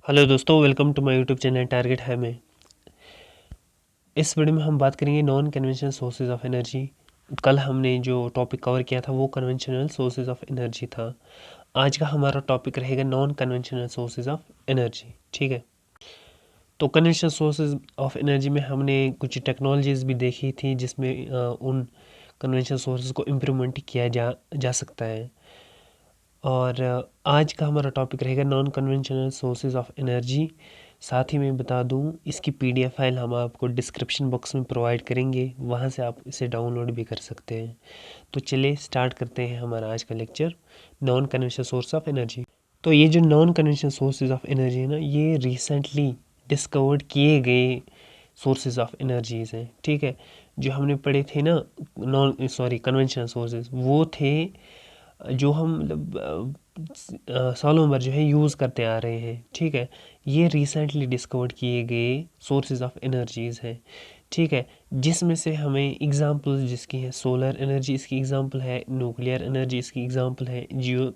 Hello दोस्तों, welcome to my YouTube channel target है मैं। इस वीडियो में हम बात करेंगे non conventional sources of energy. कल हमने जो टॉपिक कवर किया था वो कन्वेंशनल सोर्सेज ऑफ एनर्जी था। आज का हमारा टॉपिक रहेगा non conventional sources of energy. ठीक है, तो कन्वेंशनल सोर्सेज ऑफ एनर्जी में हमने कुछ टेक्नोलॉजीज़ भी देखी थी जिसमें उन कन्वेंशनल सोर्सेज को इम्प्रूवमेंट किया जा सकता है। और आज का हमारा टॉपिक रहेगा non conventional sources of energy. साथ ही मैं बता दूं, इसकी पीडीएफ फाइल हम आपको डिस्क्रिप्शन बॉक्स में प्रोवाइड करेंगे, वहां से आप इसे डाउनलोड भी कर सकते हैं। तो चलिए स्टार्ट करते हैं हमारा आज का lecture, non conventional source of energy. तो ये जो non conventional sources of energy है ना, ये रिसेंटली डिस्कवर्ड किए गए सोर्सेज ऑफ एनर्जीज हैं। ठीक है, जो हमने पढ़े थे ना कन्वेंशनल सोर्सेज, वो थे जो हम मतलब सालों भर जो है यूज़ करते आ रहे हैं। ठीक है, ये रिसेंटली डिस्कवर्ड किए गए सोर्सेज ऑफ एनर्जीज़ हैं। ठीक है, जिसमें से हमें एग्जांपल्स जिसकी है सोलर एनर्जी, इसकी एग्जांपल है न्यूक्लियर एनर्जी, इसकी एग्जांपल है जियो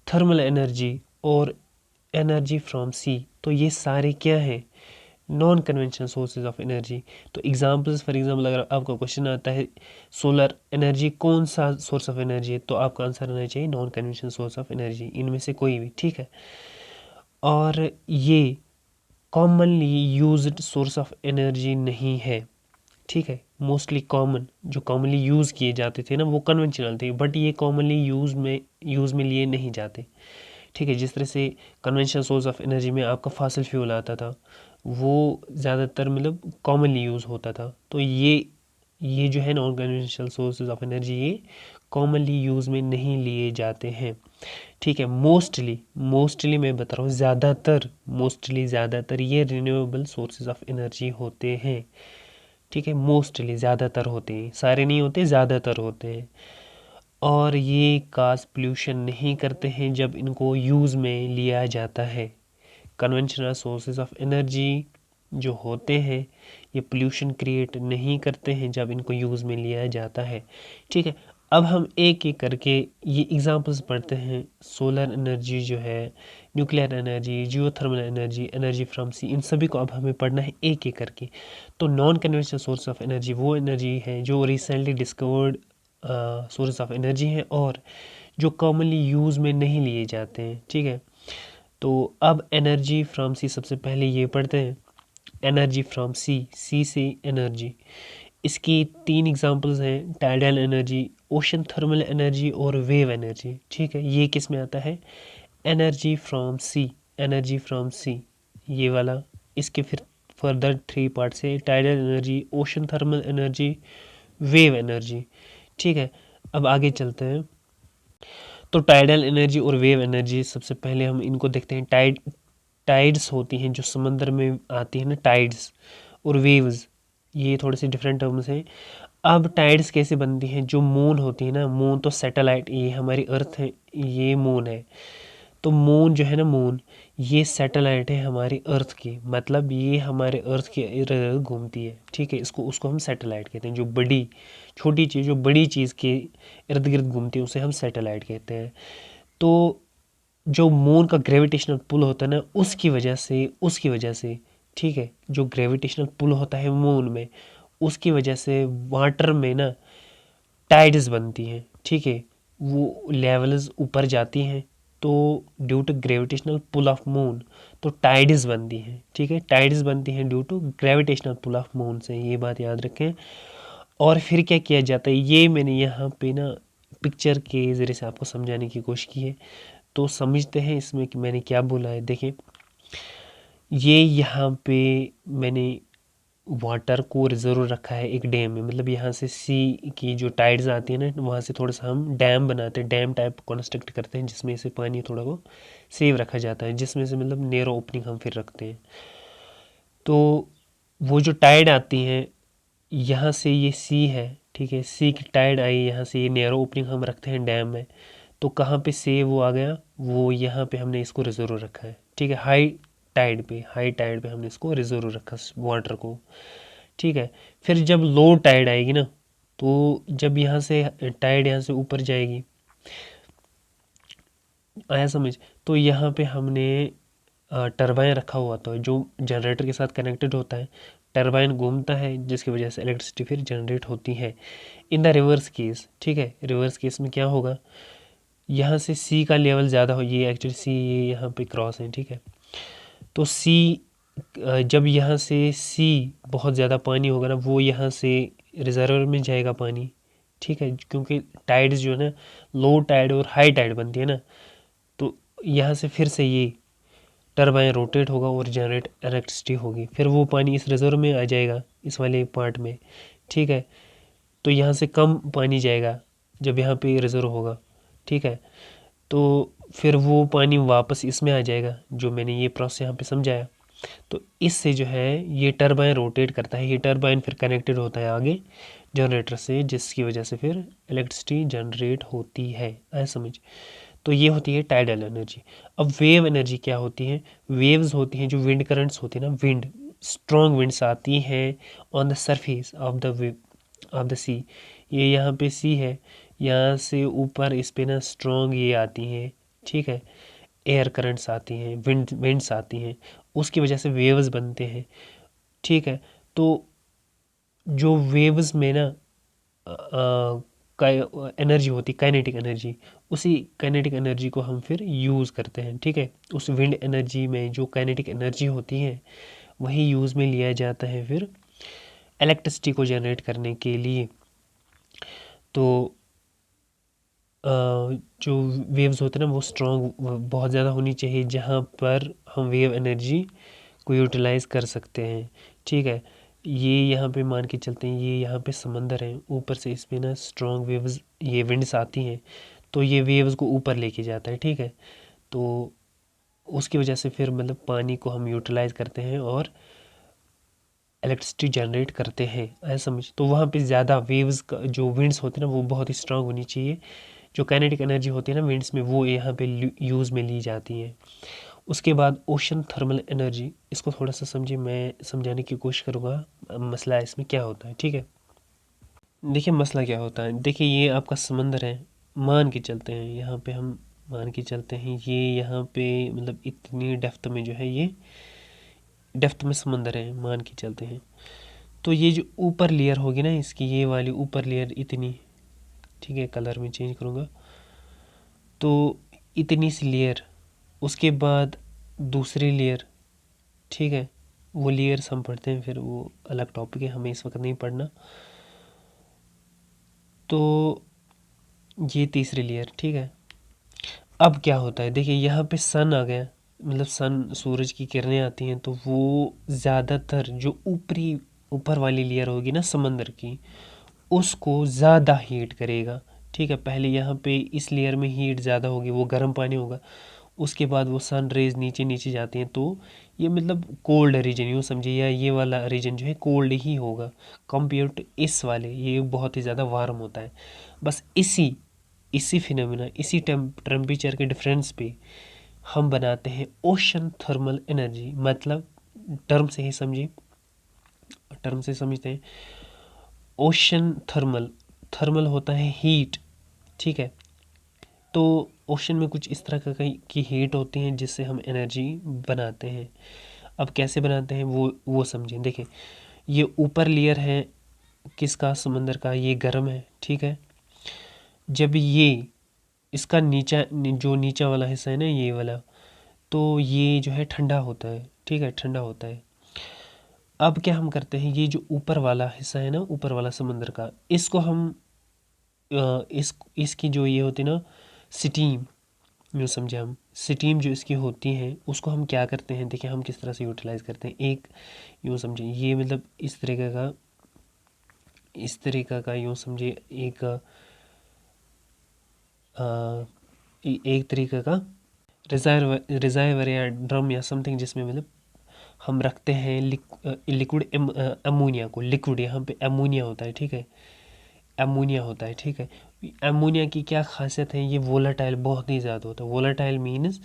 थर्मल एनर्जी और एनर्जी फ्रॉम सी। तो ये सारे क्या हैं? Non conventional sources of energy. तो एग्जांपल्स, फॉर एग्जांपल अगर आपका क्वेश्चन आता है सोलर एनर्जी कौन सा सोर्स ऑफ एनर्जी है, तो आपका आंसर आना चाहिए non conventional source of energy, इनमें से कोई भी। ठीक है, और ये commonly used source of energy नहीं है। ठीक है, मोस्टली कॉमन जो कॉमनली यूज़ किए जाते थे ना वो कन्वेंशनल थे, बट ये कॉमनली यूज़ में लिए नहीं जाते। ठीक है, जिस तरह से कन्वेंशनल सोर्स ऑफ एनर्जी में आपका फॉसिल फ्यूल आता था, वो ज़्यादातर मतलब कॉमनली यूज़ होता था। तो ये जो है non conventional sources of energy, ये कॉमनली यूज़ में नहीं लिए जाते हैं। ठीक है, मोस्टली मैं बता रहा हूँ, ज़्यादातर ये रिन्यूएबल सोर्सेज ऑफ एनर्जी होते हैं। ठीक है, मोस्टली ज़्यादातर होते हैं, सारे नहीं होते, ज़्यादातर होते हैं। और ये काज पोल्यूशन नहीं करते हैं जब इनको यूज़ में लिया जाता है। कन्वेंशनल सोर्सेज ऑफ एनर्जी जो होते हैं ये पोल्यूशन क्रिएट नहीं करते हैं जब इनको यूज़ में लिया जाता है। ठीक है, अब हम एक एक करके ये एग्जांपल्स पढ़ते हैं। सोलर एनर्जी जो है, nuclear energy, geothermal energy, energy from sea, इन सभी को अब हमें पढ़ना है एक एक करके। तो non conventional source of energy वो एनर्जी है जो recently discovered source of energy है और जो कॉमनली यूज़ में नहीं लिए जाते हैं। ठीक है, तो अब एनर्जी फ्रॉम सी सबसे पहले ये पढ़ते हैं। एनर्जी फ्रॉम सी से एनर्जी, इसकी तीन एग्जांपल्स हैं, tidal energy, ocean thermal energy और वेव एनर्जी। ठीक है, ये किस में आता है? Energy from sea, energy from sea ये वाला। इसके फिर फर्दर थ्री पार्ट से tidal energy, ocean thermal energy, wave energy. ठीक है, अब आगे चलते हैं। तो टाइडल एनर्जी और वेव एनर्जी, सबसे पहले हम इनको देखते हैं। टाइड्स होती हैं जो समंदर में आती हैं ना, टाइड्स, और वेव्स, ये थोड़े से डिफरेंट टर्म्स हैं। अब टाइड्स कैसे बनती हैं? जो मून होती है ना, मून तो सैटेलाइट, ये हमारी अर्थ है, ये मून है। तो मून जो है ना, मून ये सैटेलाइट है हमारी अर्थ की, मतलब ये हमारे अर्थ के इर्द गिर्द घूमती है। ठीक है, उसको हम सैटेलाइट कहते हैं। जो बड़ी छोटी चीज़ जो बड़ी चीज़ के इर्द गिर्द घूमती है उसे हम सैटेलाइट कहते हैं। तो जो मून का ग्रेविटेशनल पुल होता है ना, उसकी वजह से ठीक है, जो ग्रेविटेशनल पुल होता है मून में, उसकी वजह से वाटर में ना टाइड्स बनती हैं। ठीक है, वो लेवल्स ऊपर जाती हैं, तो due to gravitational pull of moon तो टाइड्स बनती हैं। ठीक है, टाइड्स बनती हैं due to gravitational pull of moon से, ये बात याद रखें। और फिर क्या किया जाता है, ये मैंने यहाँ पे ना पिक्चर के ज़रिए से आपको समझाने की कोशिश की है, तो समझते हैं इसमें कि मैंने क्या बोला है। देखें, ये यहाँ पे मैंने वाटर को रिजर्व रखा है एक डैम में, मतलब यहाँ से सी की जो टाइड्स आती है ना, वहाँ से थोड़ा सा हम डैम बनाते हैं, डैम टाइप कंस्ट्रक्ट करते हैं, जिसमें से पानी थोड़ा को सेव रखा जाता है, जिसमें से मतलब नैरो ओपनिंग हम फिर रखते हैं। तो वो जो टाइड आती हैं, यहाँ से ये सी है। ठीक है, सी की टाइड आई, यहाँ से ये नैरो ओपनिंग हम रखते हैं डैम में, तो कहाँ पे से वो आ गया, वो यहाँ पे हमने इसको रिजर्व रखा है। ठीक है, हाई टाइड पे हमने इसको रिजर्व रखा वाटर को। ठीक है, फिर जब लो टाइड आएगी ना, तो जब यहाँ से टाइड यहाँ से ऊपर जाएगी, आया समझ? तो यहाँ पे हमने टरबाइन रखा हुआ होता है जो जनरेटर के साथ कनेक्टेड होता है। टरबाइन घूमता है जिसकी वजह से इलेक्ट्रिसिटी फिर जनरेट होती है। इन द रिवर्स केस, ठीक है, रिवर्स केस में क्या होगा, यहाँ से सी का लेवल ज़्यादा हो, ये एक्चुअली सी ये यहाँ पे क्रॉस है, ठीक है। तो सी जब यहाँ से सी बहुत ज़्यादा पानी होगा ना, वो यहाँ से रिजर्वर में जाएगा पानी, ठीक है, क्योंकि टाइड्स जो है ना, लो टाइड और हाई टाइड बनती है ना, तो यहाँ से फिर से ये टरबाइन रोटेट होगा और जनरेट इलेक्ट्रिसिटी होगी, फिर वो पानी इस रिजर्व में आ जाएगा, इस वाले पार्ट में, ठीक है। तो यहाँ से कम पानी जाएगा जब यहाँ पे रिजर्व होगा, ठीक है। तो फिर वो पानी वापस इसमें आ जाएगा, जो मैंने ये प्रोसेस यहाँ पे समझाया। तो इससे जो है ये टरबाइन रोटेट करता है, ये टरबाइन फिर कनेक्टेड होता है आगे जनरेटर से, जिसकी वजह से फिर इलेक्ट्रिसिटी जनरेट होती है, ऐसा समझ। तो ये होती है टाइडल एनर्जी। अब वेव एनर्जी क्या होती है, वेव्स होती हैं जो विंड करंट्स होती है ना, विंड, स्ट्रॉन्ग विंड्स आती हैं on the surface of the sea. ये यहाँ पे सी है, यहाँ से ऊपर इस पे ना स्ट्रॉन्ग ये आती हैं, ठीक है, एयर करंट्स आती हैं, विंड्स आती हैं, उसकी वजह से वेव्स बनते हैं, ठीक है। तो जो वेव्स में ना एनर्जी होती, काइनेटिक एनर्जी, उसी काइनेटिक एनर्जी को हम फिर यूज़ करते हैं, ठीक है। उस विंड एनर्जी में जो काइनेटिक एनर्जी होती है वही यूज़ में लिया जाता है फिर इलेक्ट्रिसिटी को जनरेट करने के लिए। तो जो वेव्स होते हैं ना वो स्ट्रॉन्ग बहुत ज़्यादा होनी चाहिए जहाँ पर हम वेव एनर्जी को यूटिलाइज़ कर सकते हैं, ठीक है। ये यहाँ पे मान के चलते हैं, ये यहाँ पे समंदर है, ऊपर से इस पे ना स्ट्रॉन्ग वेव्स, ये विंड्स आती हैं, तो ये वेव्स को ऊपर लेके जाता है, ठीक है। तो उसकी वजह से फिर मतलब पानी को हम यूटिलाइज़ करते हैं और इलेक्ट्रिसिटी जनरेट करते हैं, ऐसा समझ। तो वहाँ पे ज़्यादा वेव्स का जो विंड्स होते हैं ना वो बहुत ही स्ट्रांग होनी चाहिए, जो काइनेटिक एनर्जी होती है ना विंड्स में वो यहाँ पे यूज़ में ली जाती है। उसके बाद ओशन थर्मल एनर्जी, इसको थोड़ा सा समझिए, मैं समझाने की कोशिश करूँगा मसला इसमें क्या होता है, ठीक है। देखिए मसला क्या होता है, देखिए ये आपका समंदर है, मान के चलते हैं यहाँ पे हम, मान के चलते हैं ये यहाँ पे मतलब इतनी डेप्थ में जो है, ये डेप्थ में समंदर है मान के चलते हैं। तो ये जो ऊपर लेयर होगी ना इसकी, ये वाली ऊपर लेयर इतनी, ठीक है, कलर में चेंज करूँगा, तो इतनी सी लेयर, उसके बाद दूसरी लेयर, ठीक है, वो लेयर्स हम पढ़ते हैं फिर, वो अलग टॉपिक है, हमें इस वक्त नहीं पढ़ना। तो ये तीसरी लेयर, ठीक है। अब क्या होता है, देखिए यहाँ पे सन आ गया, मतलब सन, सूरज की किरणें आती हैं, तो वो ज़्यादातर जो ऊपर वाली लेयर होगी ना समंदर की, उसको ज़्यादा हीट करेगा, ठीक है। पहले यहाँ पे इस लेयर में हीट ज़्यादा होगी, वो गर्म पानी होगा, उसके बाद वो सन रेज नीचे नीचे जाती हैं, तो ये मतलब कोल्ड रीजन यूँ समझिए, या ये वाला रीजन जो है कोल्ड ही होगा कंपेयर टू इस वाले, ये बहुत ही ज़्यादा वार्म होता है। बस इसी इसी फिनोमिना, इसी टेम्परेचर के डिफरेंस पे हम बनाते हैं ओशन थर्मल एनर्जी। मतलब टर्म से ही समझिए, टर्म से समझते हैं, ओशन थर्मल, थर्मल होता है हीट, ठीक है। तो ओशन में कुछ इस तरह की हीट होती हैं जिससे हम एनर्जी बनाते हैं। अब कैसे बनाते हैं वो समझें। देखिए ये ऊपर लेयर है किसका, समंदर का, ये गर्म है, ठीक है। जब ये इसका जो नीचा वाला हिस्सा है ना, ये वाला, तो ये जो है ठंडा होता है, ठीक है, ठंडा होता है। अब क्या हम करते हैं, ये जो ऊपर वाला हिस्सा है ना, ऊपर वाला समंदर का, इसको हम इसकी जो ये होती है ना स्टीम, यूँ समझे हम, स्टीम जो इसकी होती है उसको हम क्या करते हैं, देखिए हम किस तरह से यूटिलाइज़ करते हैं। एक यूँ समझे, ये मतलब इस तरीक़ा का यूँ समझे, एक तरीक़े का रिजर्वर या ड्रम या समथिंग, जिसमें मतलब हम रखते हैं लिक्विड अमोनिया को, लिक्विड यहाँ पे अमोनिया होता है, ठीक है, अमोनिया होता है, ठीक है। अमोनिया की क्या खासियत है, ये वोलाटाइल बहुत ही ज़्यादा होता है। वोलाटाइल मीन्स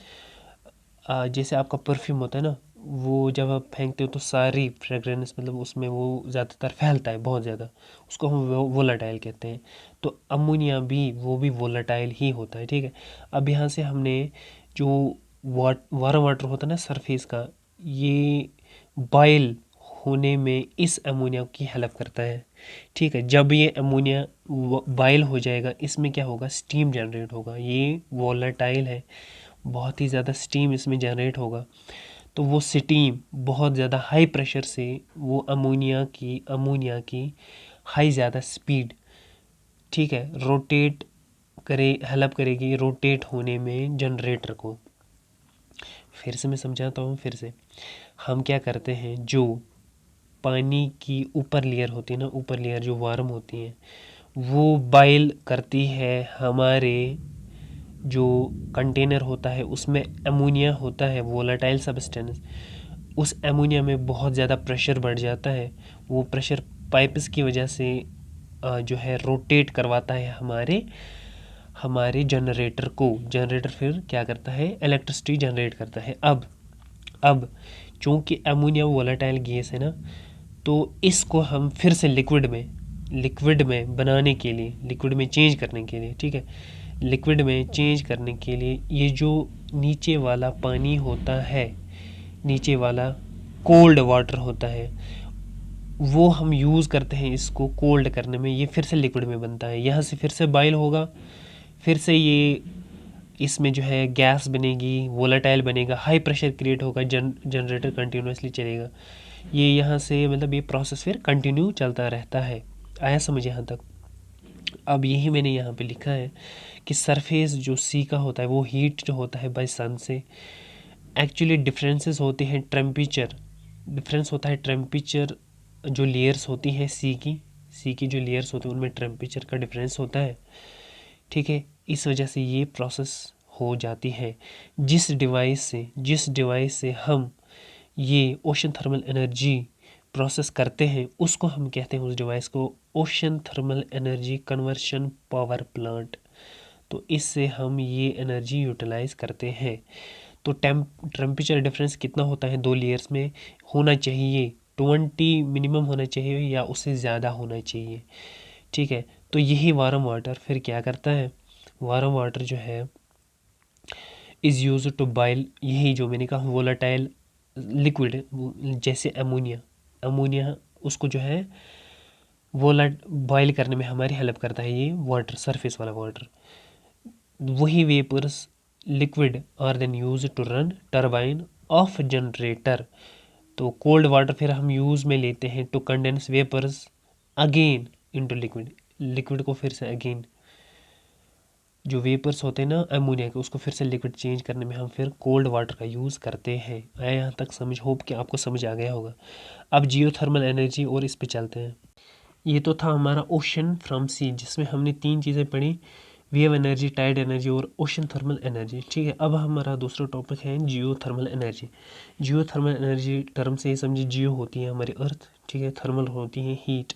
जैसे आपका परफ्यूम होता है ना, वो जब आप फेंकते हो तो सारी फ्रेगरेंस मतलब उसमें वो ज़्यादातर फैलता है बहुत ज़्यादा, उसको हम वोलाटाइल कहते हैं। तो अमोनिया भी वो भी वोलाटाइल ही होता है, ठीक है। अब यहाँ से हमने जो वार्म वाटर होता है ना सरफेस का, ये बॉयल होने में इस अमोनिया की हेल्प करता है। ठीक है, जब ये अमोनिया बॉयल हो जाएगा, इसमें क्या होगा, स्टीम जनरेट होगा। ये वोलेटाइल है, बहुत ही ज़्यादा स्टीम इसमें जनरेट होगा। तो वो स्टीम बहुत ज़्यादा हाई प्रेशर से वो अमोनिया की हाई ज़्यादा स्पीड, ठीक है, रोटेट हेल्प करेगी रोटेट होने में जनरेटर को। फिर से मैं समझाता हूँ फिर से। हम क्या करते हैं, जो पानी की ऊपर लेयर होती है ना, ऊपर लेयर जो वार्म होती है, वो बॉयल करती है हमारे जो कंटेनर होता है, उसमें अमोनिया होता है, वोलेटाइल सब्सटेंस। उस अमोनिया में बहुत ज़्यादा प्रेशर बढ़ जाता है। वो प्रेशर पाइप्स की वजह से जो है रोटेट करवाता है हमारे जनरेटर को। जनरेटर फिर क्या करता है, इलेक्ट्रिसिटी जनरेट करता है। अब चूँकि अमोनिया वोलेटाइल गैस है ना, तो इसको हम फिर से लिक्विड में बनाने के लिए, लिक्विड में चेंज करने के लिए, ठीक है, लिक्विड में चेंज करने के लिए ये जो नीचे वाला पानी होता है, नीचे वाला कोल्ड वाटर होता है, वो हम यूज़ करते हैं इसको कोल्ड करने में। ये फिर से लिक्विड में बनता है, यहाँ से फिर से बॉयल होगा, फिर से ये इसमें जो है गैस बनेगी, वोलेटाइल बनेगा, हाई प्रेशर क्रिएट होगा, जनरेटर कंटिन्यूसली चलेगा। ये यहाँ से मतलब ये प्रोसेस फिर कंटिन्यू चलता रहता है। आया समझ यहाँ तक? अब यही मैंने यहाँ पे लिखा है कि सरफेस जो सी का होता है वो हीट जो होता है बाय सन से, एक्चुअली डिफरेंसेस होते हैं टेम्परेचर, डिफरेंस होता है टेम्परेचर। जो लेयर्स होती हैं सी की जो लेयर्स होती हैं उनमें टेम्परेचर का डिफरेंस होता है, ठीक है। इस वजह से ये प्रोसेस हो जाती है। जिस डिवाइस से हम ये ओशन थर्मल एनर्जी प्रोसेस करते हैं, उसको हम कहते हैं, उस डिवाइस को, ocean thermal energy conversion power plant. तो इससे हम ये एनर्जी यूटिलाइज करते हैं। तो टेम्परेचर डिफरेंस कितना होता है दो लेयर्स में, होना चाहिए 20 मिनिमम होना चाहिए या उससे ज़्यादा होना चाहिए, ठीक है। तो यही वार्म वाटर फिर क्या करता है, वार्म वाटर जो है इज़ यूज टू बॉयल, यही जो मैंने कहा वोलेटाइल लिक्विड, जैसे अमोनिया उसको जो है बॉयल करने में हमारी हेल्प करता है ये वाटर, सरफेस वाला वाटर। वही vapours liquid are then use to run turbine of generator. तो कोल्ड वाटर फिर हम यूज़ में लेते हैं to condense vapours again into liquid, liquid को फिर से अगेन, जो वेपर्स होते हैं ना अमोनिया के, उसको फिर से लिक्विड चेंज करने में हम फिर कोल्ड वाटर का यूज़ करते हैं। आया यहाँ तक समझ? होप कि आपको समझ आ गया होगा। अब जियोथर्मल एनर्जी और इस पे चलते हैं। ये तो था हमारा ओशन फ्रॉम सी, जिसमें हमने 3 चीज़ें पढ़ी, वेव एनर्जी, टाइड एनर्जी और ओशन थर्मल एनर्जी, ठीक है। अब हमारा दूसरा टॉपिक है geothermal energy. Geothermal energy term से ही समझिए, जियो होती है हमारी अर्थ, ठीक है, थर्मल होती है हीट।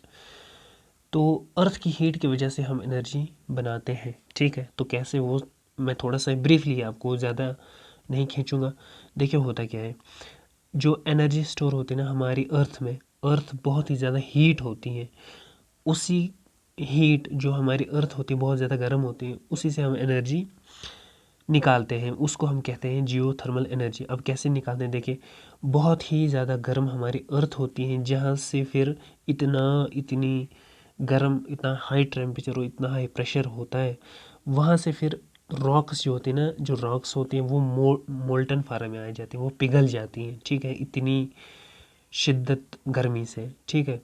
तो अर्थ की हीट की वजह से हम एनर्जी बनाते हैं, ठीक है। तो कैसे, वो मैं थोड़ा सा ब्रीफली आपको ज़्यादा नहीं खींचूँगा। देखिए होता क्या है, जो एनर्जी स्टोर होती है ना हमारी अर्थ में, अर्थ बहुत ही ज़्यादा हीट होती है, उसी हीट जो हमारी अर्थ होती है बहुत ज़्यादा गर्म होती है, उसी से हम एनर्जी निकालते हैं, उसको हम कहते हैं जियो थर्मल एनर्जी। अब कैसे निकालते हैं, देखिए बहुत ही ज़्यादा गर्म हमारी अर्थ होती है, जहाँ से फिर इतनी गर्म, इतना हाई टेम्परेचर और इतना हाई प्रेशर होता है, वहाँ से फिर रॉक्स जो होती हैं ना, जो रॉक्स होती हैं वो मोल्टन फार्म में आ जाती हैं, वो पिघल जाती हैं, ठीक है, इतनी शिद्दत गर्मी से, ठीक है।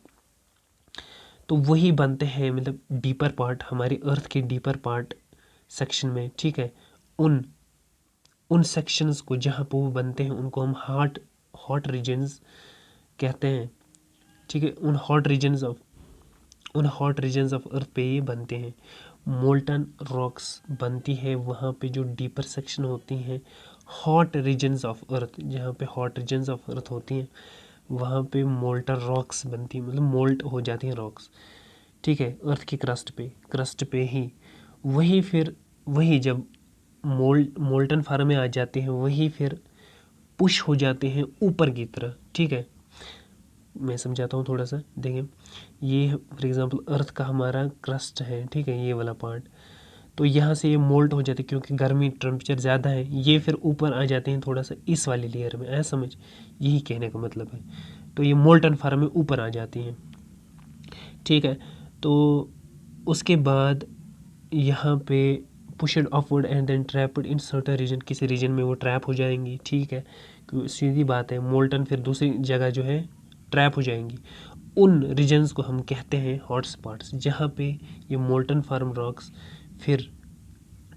तो वही बनते हैं, मतलब डीपर पार्ट, हमारी अर्थ के डीपर पार्ट सेक्शन में, ठीक है। उन उन सेक्शंस को जहाँ पर वो बनते हैं उनको हम हॉट रीजन्स कहते हैं, ठीक है। उन हॉट रीजन्स ऑफ अर्थ पे ये बनते हैं, मोल्टन रॉक्स बनती है वहाँ पे, जो डीपर सेक्शन होती हैं हॉट रीजन्स ऑफ अर्थ, जहाँ पे हॉट रीजन्स ऑफ अर्थ होती हैं वहाँ पे मोल्टन रॉक्स बनती हैं, मतलब मोल्ट हो जाती हैं रॉक्स, ठीक है, अर्थ की क्रस्ट पे ही। वही जब मोल्टन फार्म में आ जाते हैं, वही फिर पुश हो जाते हैं ऊपर की तरह, ठीक है। मैं समझाता हूँ थोड़ा सा, देखिए ये फॉर एग्जांपल अर्थ का हमारा क्रस्ट है, ठीक है, ये वाला पार्ट। तो यहाँ से ये मोल्ट हो जाते हैं क्योंकि गर्मी टेम्परेचर ज़्यादा है, ये फिर ऊपर आ जाते हैं थोड़ा सा इस वाली लेयर में, ऐसा समझ, यही कहने का मतलब है। तो ये मोल्टन फॉर्म में ऊपर आ जाती हैं, ठीक है। तो उसके बाद यहाँ पे pushed upward and then trapped in certain region, किसी रीजन में वो ट्रैप हो जाएंगी, ठीक है। क्योंकि सीधी बात है, मोल्टन फिर दूसरी जगह जो है ट्रैप हो जाएंगी। उन रीजन्स को हम कहते हैं हॉट स्पॉट्स, जहाँ पे ये मोल्टन फॉर्म रॉक्स फिर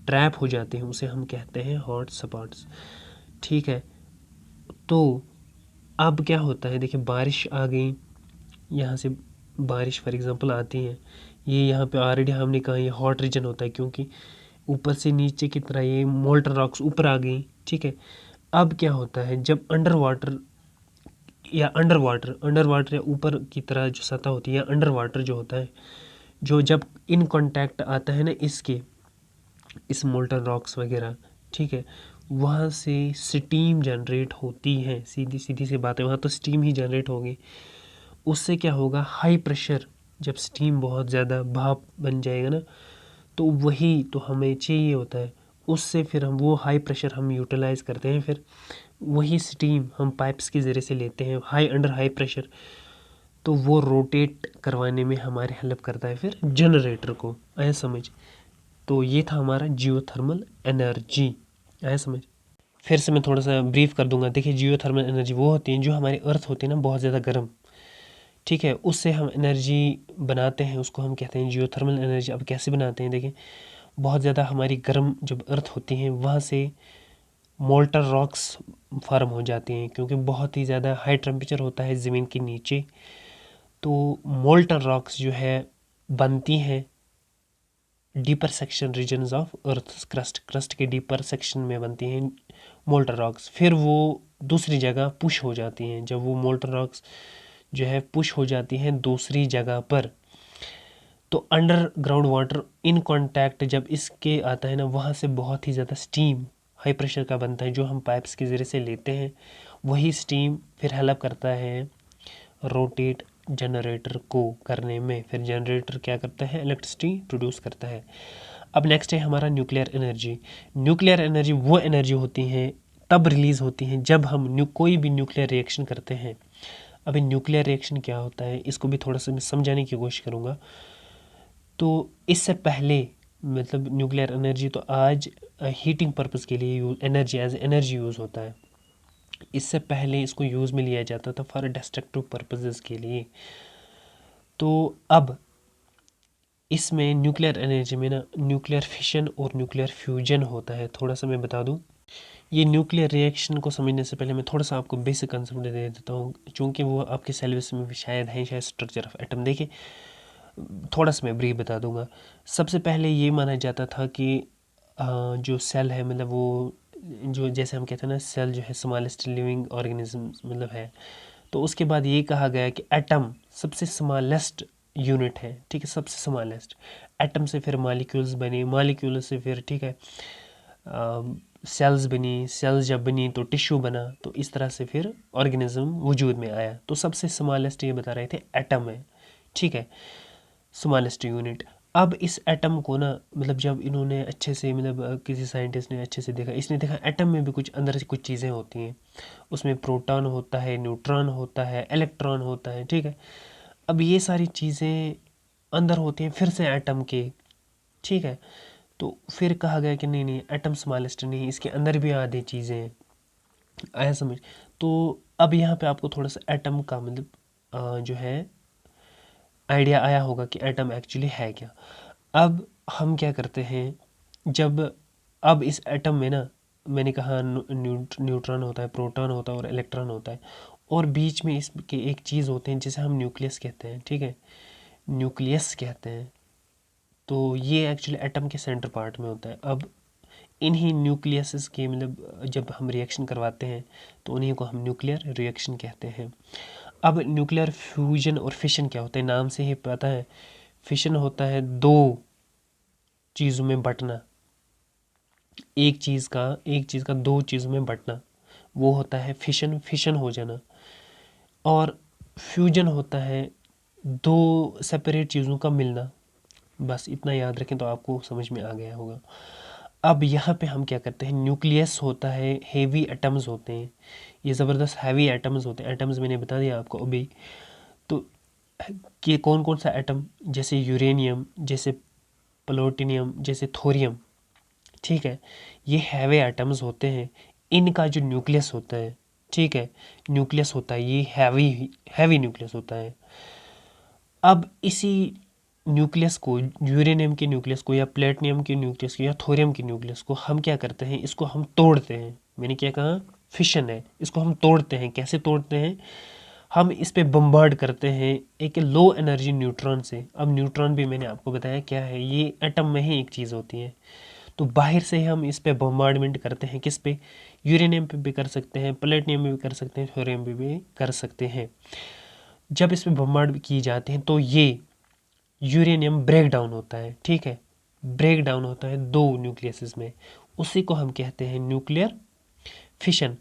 ट्रैप हो जाते हैं, उसे हम कहते हैं हॉट स्पॉट्स, ठीक है। तो अब क्या होता है, देखिए बारिश आ गई, यहाँ से बारिश फॉर एग्जांपल आती है, ये यहाँ पे ऑलरेडी हमने कहा ये हॉट रीजन होता है क्योंकि ऊपर से नीचे की तरह ये मोल्टन रॉक्स ऊपर आ गई, ठीक है। अब क्या होता है, जब अंडर वाटर या ऊपर की तरह जो सतह होती है, अंडर वाटर जो होता है, जो जब इन कांटेक्ट आता है ना इसके, इस मोल्टन रॉक्स वगैरह, ठीक है, वहाँ से स्टीम जनरेट होती है, सीधी सीधी सी बात है, वहाँ तो स्टीम ही जनरेट होगी। उससे क्या होगा, हाई प्रेशर, जब स्टीम बहुत ज़्यादा भाप बन जाएगा ना, तो वही तो हमें चाहिए होता है। उससे फिर हम वो हाई प्रेशर हम यूटिलाइज़ करते हैं, फिर वही स्टीम हम पाइप्स के ज़रिए से लेते हैं अंडर हाई प्रेशर, तो वो रोटेट करवाने में हमारी हेल्प करता है फिर जनरेटर को, ऐसा समझ। तो ये था हमारा जियोथर्मल एनर्जी, ऐसा समझ। फिर से मैं थोड़ा सा ब्रीफ कर दूंगा। देखिए जियोथर्मल एनर्जी वो होती है जो हमारी अर्थ होती है ना बहुत ज़्यादा गर्म, ठीक है, उससे हम एनर्जी बनाते हैं, उसको हम कहते हैं जियोथर्मल एनर्जी। अब कैसे बनाते हैं, देखिए बहुत ज़्यादा हमारी गर्म जब अर्थ होती है वहाँ से मोल्टन रॉक्स फॉर्म हो जाती हैं क्योंकि बहुत ही ज़्यादा हाई टेम्परेचर होता है ज़मीन के नीचे। तो मोल्टन रॉक्स जो है बनती हैं deeper section regions of earth crust के डीपर सेक्शन में बनती हैं मोल्टन रॉक्स। फिर वो दूसरी जगह पुश हो जाती हैं, जब वो मोल्टन रॉक्स जो है पुश हो जाती हैं दूसरी जगह पर, तो अंडरग्राउंड वाटर इन कांटेक्ट जब इसके आता है ना, वहाँ से बहुत ही ज़्यादा स्टीम हाई प्रेशर का बनता है जो हम पाइप्स के ज़रिए से लेते हैं। वही स्टीम फिर हेल्प करता है रोटेट जनरेटर को करने में, फिर जनरेटर क्या करता है, इलेक्ट्रिसिटी प्रोड्यूस करता है। अब नेक्स्ट है हमारा न्यूक्लियर एनर्जी। न्यूक्लियर एनर्जी वो एनर्जी होती हैं तब रिलीज़ होती हैं जब हम कोई भी न्यूक्लियर रिएक्शन करते हैं। अभी न्यूक्लियर रिएक्शन क्या होता है इसको भी थोड़ा सा मैं समझाने की कोशिश करूँगा। तो इससे पहले मतलब न्यूक्लियर एनर्जी तो आज हीटिंग पर्पस के लिए एनर्जी एज एनर्जी यूज़ होता है। इससे पहले इसको यूज़ में लिया जाता था फॉर डिस्ट्रक्टिव पर्पसेस के लिए। तो अब इसमें न्यूक्लियर एनर्जी में ना न्यूक्लियर फिशन और न्यूक्लियर फ्यूजन होता है। थोड़ा सा मैं बता दूं, ये न्यूक्लियर रिएक्शन को समझने से पहले मैं थोड़ा सा आपको बेसिक कंसेप्ट दे देता हूँ चूँकि वो आपके सिलेबस में भी शायद है, शायद स्ट्रक्चर ऑफ एटम। देखिए थोड़ा सा मैं ब्रीफ बता दूंगा। सबसे पहले ये माना जाता था कि जो सेल है मतलब वो जो जैसे हम कहते हैं ना सेल जो है स्मॉलेस्ट लिविंग ऑर्गेनिज्म मतलब है, तो उसके बाद ये कहा गया कि एटम सबसे स्मॉलेस्ट यूनिट है, ठीक है, सबसे स्मॉलेस्ट। एटम से फिर मॉलिक्यूल्स बने, मॉलिक्यूल से फिर ठीक है सेल्स बनी, सेल्स जब बनी तो टिश्यू बना, तो इस तरह से फिर ऑर्गेनिज्म वजूद में आया। तो सबसे स्मॉलेस्ट ये बता रहे थे एटम है, ठीक है, स्मॉलेस्ट यूनिट। अब इस एटम को ना मतलब जब इन्होंने अच्छे से मतलब किसी साइंटिस्ट ने अच्छे से देखा, इसने देखा एटम में भी कुछ अंदर से कुछ चीज़ें होती हैं, उसमें प्रोटॉन होता है, न्यूट्रॉन होता है, इलेक्ट्रॉन होता है, ठीक है। अब ये सारी चीज़ें अंदर होती हैं फिर से एटम के, ठीक है। तो फिर कहा गया कि नहीं नहीं एटम स्मॉलेस्ट नहीं, इसके अंदर भी आधी चीज़ें हैं, आया समझ। तो अब यहाँ पे आपको थोड़ा सा एटम का मतलब जो है आइडिया आया होगा कि एटम एक्चुअली है क्या। अब हम क्या करते हैं, जब अब इस एटम में ना मैंने कहा न्यूट्रॉन होता है, प्रोटॉन होता है और इलेक्ट्रॉन होता है, और बीच में इसके एक चीज़ होते हैं जिसे हम न्यूक्लियस कहते हैं, ठीक है, न्यूक्लियस कहते हैं। तो ये एक्चुअली एटम के सेंटर पार्ट में होता है। अब इन्हीं न्यूक्लियस के मतलब जब हम रिएक्शन करवाते हैं तो उन्हीं को हम न्यूक्लियर रिएक्शन कहते हैं। अब न्यूक्लियर फ्यूजन और फिशन क्या होता है, नाम से ही पता है। फिशन होता है दो चीज़ों में बंटना, एक चीज़ का दो चीज़ों में बंटना, वो होता है फिशन, फिशन हो जाना। और फ्यूजन होता है दो सेपरेट चीज़ों का मिलना, बस इतना याद रखें तो आपको समझ में आ गया होगा। अब यहाँ पे हम क्या करते हैं, न्यूक्लियस होता है, हेवी एटम्स होते हैं, ये ज़बरदस्त हैवी एटम्स होते हैं। एटम्स मैंने बता दिया आपको अभी। तो कि कौन कौन सा एटम, जैसे यूरेनियम, जैसे प्लूटोनियम, जैसे थोरियम, ठीक है, ये हैवी एटम्स होते हैं। इनका जो न्यूक्लियस होता है, ठीक है, न्यूक्लियस होता है, ये हैवी हैवी न्यूक्लियस होता है। अब इसी न्यूक्लियस को, यूरेनियम के न्यूक्लियस को या प्लेटिनियम के न्यूक्लियस को या थोरियम के न्यूक्लियस को हम क्या करते हैं, इसको हम तोड़ते हैं। मैंने क्या कहा, फिशन है, इसको हम तोड़ते हैं। कैसे तोड़ते हैं, हम इस पे बम्बार्ड करते हैं एक लो एनर्जी न्यूट्रॉन से। अब न्यूट्रॉन भी मैंने आपको बताया क्या है, ये एटम में ही एक चीज़ होती है। तो बाहर से हम इस पे बम्बार्डमेंट करते हैं, किस पे, यूरेनियम पे भी कर सकते हैं, प्लेटिनियम में भी कर सकते हैं, थोरियम पे भी कर सकते हैं। जब इस पे बम्बार्ड की जाते हैं तो ये यूरेनियम ब्रेक डाउन होता है, ठीक है, ब्रेक डाउन होता है दो न्यूक्लियसिस में, उसी को हम कहते हैं न्यूक्लियर फिशन।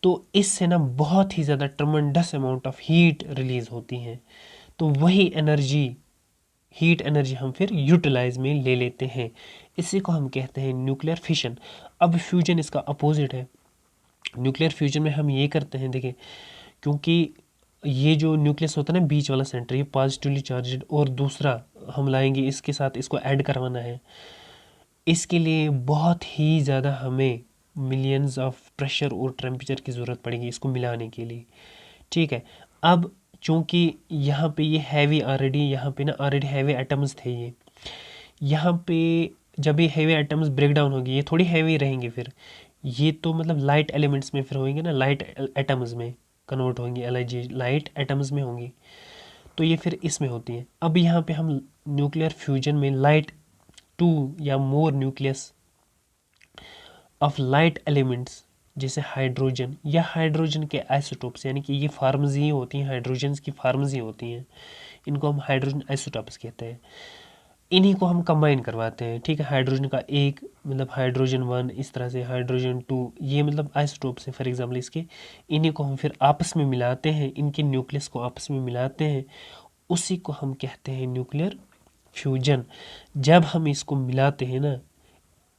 तो इससे ना बहुत ही ज़्यादा tremendous amount of heat release होती है। तो वही एनर्जी, हीट एनर्जी हम फिर यूटिलाइज में ले लेते हैं। इसी को हम कहते हैं न्यूक्लियर फिशन। अब फ्यूजन इसका अपोजिट है। न्यूक्लियर फ्यूजन में हम ये करते हैं, देखिए, क्योंकि ये जो न्यूक्लियस होता है ना, बीच वाला सेंटर, ये पॉजिटिवली चार्जड, और दूसरा हम लाएंगे इसके साथ, इसको ऐड करवाना है। इसके लिए बहुत ही ज़्यादा हमें मिलियंस ऑफ प्रेशर और टेम्परेचर की ज़रूरत पड़ेगी इसको मिलाने के लिए, ठीक है। अब चूँकि यहाँ पे ये हैवी ऑलरेडी, यहाँ पे ना ऑलरेडी हैवी एटम्स थे, ये यहाँ पे जब ये हैवी एटम्स ब्रेक डाउन होगी, ये थोड़ी हैवी रहेंगे फिर, ये तो मतलब लाइट एलिमेंट्स में फिर होंगे ना, लाइट एटम्स में कन्वर्ट होंगी, एलआईजी लाइट एटम्स में होंगी। तो ये फिर इसमें होती है। अब यहाँ पे हम न्यूक्लियर फ्यूजन में लाइट टू या मोर न्यूक्लियस ऑफ लाइट एलिमेंट्स, जैसे हाइड्रोजन या हाइड्रोजन के आइसोटोप्स, यानी कि ये फार्म्स ही होती हैं, हाइड्रोजन की फार्म्स ही होती हैं, इनको हम हाइड्रोजन आइसोटोप्स कहते हैं। इन्हीं को हम कंबाइन करवाते हैं, ठीक है। हाइड्रोजन का एक मतलब हाइड्रोजन वन, इस तरह से हाइड्रोजन टू, ये मतलब आइसोटोप्स हैं फॉर एग्जांपल इसके। इन्हीं को हम फिर आपस में मिलाते हैं, इनके न्यूक्लियस को आपस में मिलाते हैं, उसी को हम कहते हैं न्यूक्लियर फ्यूजन। जब हम इसको मिलाते हैं ना,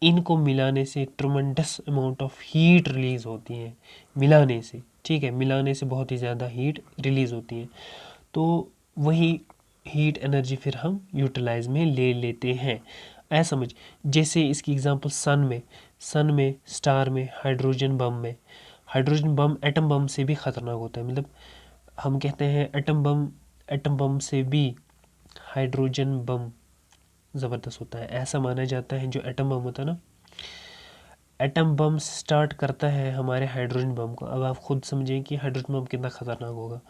इनको मिलाने से tremendous amount of heat release होती है, मिलाने से, ठीक है, मिलाने से बहुत ही ज़्यादा हीट रिलीज होती है। तो वही हीट एनर्जी फिर हम यूटिलाइज में ले लेते हैं। ऐसा समझ, जैसे इसकी एग्जांपल सन में, स्टार में, हाइड्रोजन बम में। हाइड्रोजन बम एटम बम से भी ख़तरनाक होता है, मतलब हम कहते हैं एटम बम से भी हाइड्रोजन बम ज़बरदस्त होता है। ऐसा माना जाता है जो एटम बम होता है ना, एटम बम स्टार्ट करता है हमारे हाइड्रोजन बम को। अब आप खुद समझें कि हाइड्रोजन बम कितना ख़तरनाक होगा।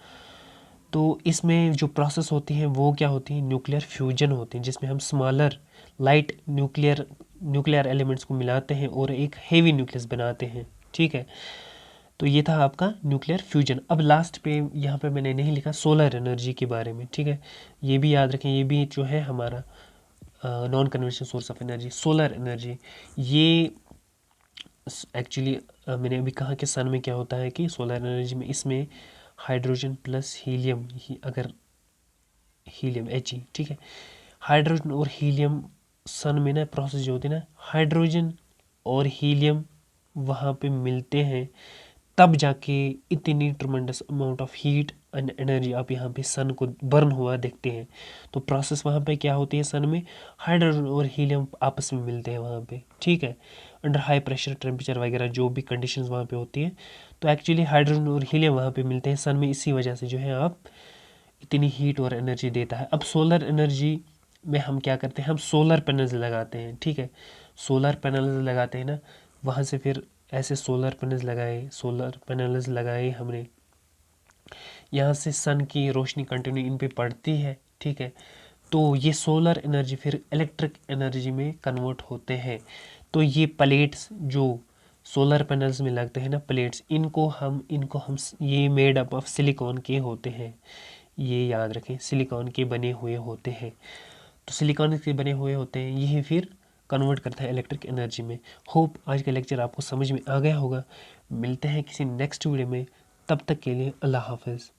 तो इसमें जो प्रोसेस होती है वो क्या होती है, न्यूक्लियर फ्यूजन होती है, जिसमें हम स्मॉलर लाइट न्यूक्लियर एलिमेंट्स को मिलाते हैं और एक हेवी न्यूक्लियस बनाते हैं, ठीक है। तो ये था आपका न्यूक्लियर फ्यूजन। अब लास्ट पे यहाँ पे मैंने नहीं लिखा सोलर एनर्जी के बारे में, ठीक है, ये भी याद रखें, ये भी जो है हमारा non conventional source of energy, solar energy. ये एक्चुअली मैंने अभी कहा कि सन में क्या होता है कि सोलर एनर्जी में इसमें हाइड्रोजन प्लस हीलियम ही, अगर हीलियम एच ई, ठीक है, हाइड्रोजन और हीलियम सन में ना प्रोसेस जो होती है ना, हाइड्रोजन और हीलियम वहाँ पे मिलते हैं, तब जाके इतनी tremendous amount of heat and energy आप यहाँ पे सन को बर्न हुआ देखते हैं। तो प्रोसेस वहाँ पे क्या होती है, सन में हाइड्रोजन और हीलियम आपस में मिलते हैं वहाँ पे, ठीक है, अंडर हाई प्रेशर टेम्परेचर वगैरह जो भी कंडीशंस वहाँ पे होती है। तो एक्चुअली हाइड्रोजन और हीलियम वहाँ पे मिलते हैं सन में, इसी वजह से जो है आप इतनी हीट और एनर्जी देता है। अब सोलर एनर्जी में हम क्या करते हैं, हम सोलर पैनल्स लगाते हैं, ठीक है, सोलर पैनल्स लगाते हैं ना, वहाँ से फिर ऐसे सोलर पैनल्स लगाए हमने, यहाँ से सन की रोशनी कंटिन्यू इन पे पड़ती है, ठीक है। तो ये सोलर एनर्जी फिर इलेक्ट्रिक एनर्जी में कन्वर्ट होते हैं। तो ये प्लेट्स जो सोलर पैनल्स में लगते हैं ना, प्लेट्स, इनको हम ये मेड अप ऑफ सिलिकॉन के होते हैं, ये याद रखें, सिलिकॉन के बने हुए होते हैं। तो सिलिकॉन के बने हुए होते हैं, यही फिर कन्वर्ट करता है इलेक्ट्रिक एनर्जी में। होप आज का लेक्चर आपको समझ में आ गया होगा। मिलते हैं किसी नेक्स्ट वीडियो में, तब तक के लिए अल्लाह हाफ़िज़।